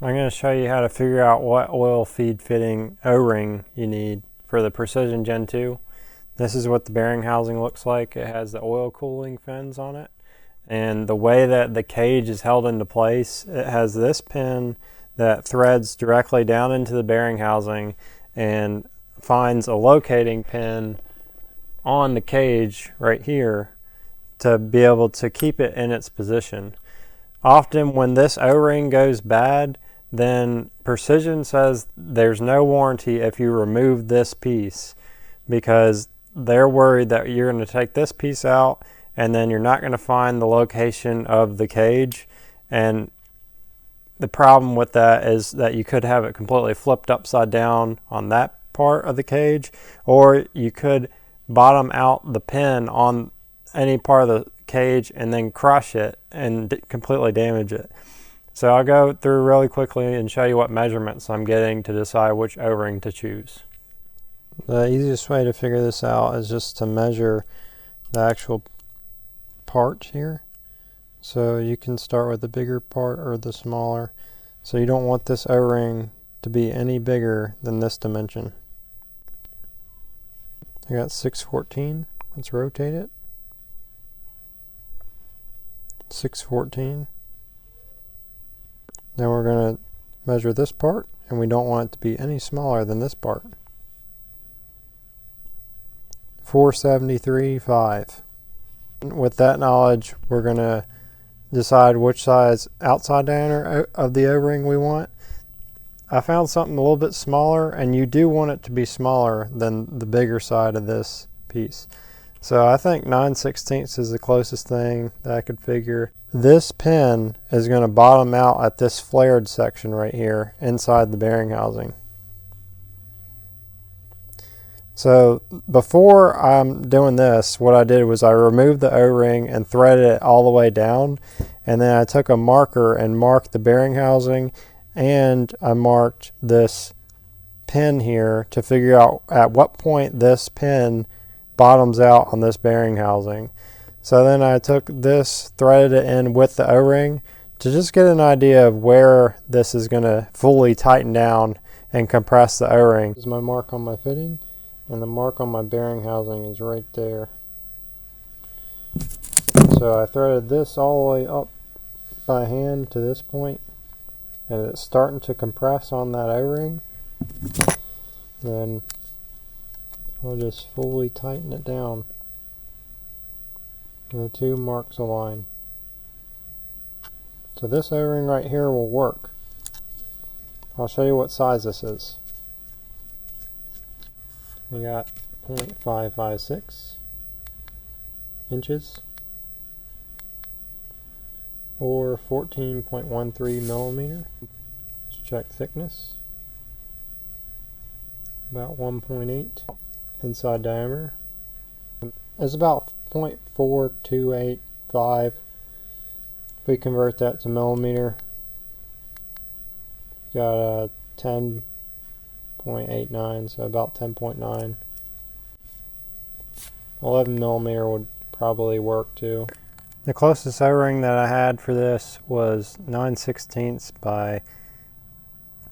I'm going to show you how to figure out what oil feed fitting O-ring you need for the Precision Gen 2. This is what the bearing housing looks like. It has the oil cooling fins on it. And the way that the cage is held into place, it has this pin that threads directly down into the bearing housing and finds a locating pin on the cage right here to be able to keep it in its position. Often when this O-ring goes bad, then Precision says there's no warranty if you remove this piece, because they're worried that you're going to take this piece out and then you're not going to find the location of the cage. And the problem with that is that you could have it completely flipped upside down on that part of the cage, or you could bottom out the pin on any part of the cage and then crush it and completely damage it. So I'll go through really quickly and show you what measurements I'm getting to decide which O-ring to choose. The easiest way to figure this out is just to measure the actual part here. So you can start with the bigger part or the smaller. So you don't want this O-ring to be any bigger than this dimension. I got 614. Let's rotate it. 614. Now we're going to measure this part, and we don't want it to be any smaller than this part. 473.5. With that knowledge, we're going to decide which size outside diameter of the O-ring we want. I found something a little bit smaller, and you do want it to be smaller than the bigger side of this piece. So I think 9/16 is the closest thing that I could figure. This pin is going to bottom out at this flared section right here inside the bearing housing. So before I'm doing this, what I did was I removed the O-ring and threaded it all the way down, and then I took a marker and marked the bearing housing, and I marked this pin here to figure out at what point this pin bottoms out on this bearing housing. So then I took this, threaded it in with the O-ring to just get an idea of where this is going to fully tighten down and compress the O-ring. This is my mark on my fitting, and the mark on my bearing housing is right there. So I threaded this all the way up by hand to this point, and it's starting to compress on that O-ring. Then I'll just fully tighten it down. And the two marks align. So this O-ring right here will work. I'll show you what size this is. We got 0.556 inches or 14.13 millimeter. Let's check thickness. About 1.8. Inside diameter is about 0.4285. If we convert that to millimeter, got a 10.89, so about 10.9. 11 millimeter would probably work too. The closest O-ring that I had for this was 9/16 by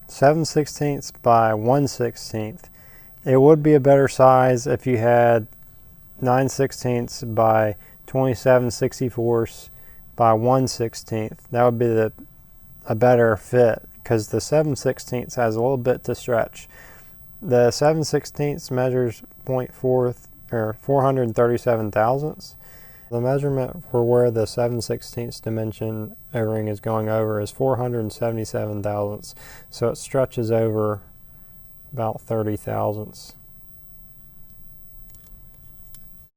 7/16 by 1/16. It would be a better size if you had 9/16 by 27/64 by 1/16. That would be a better fit, because the 7/16 has a little bit to stretch. The 7/16 measures 437 thousandths. The measurement for where the 7/16 dimension O-ring is going over is 477 thousandths. So it stretches over about 30 thousandths.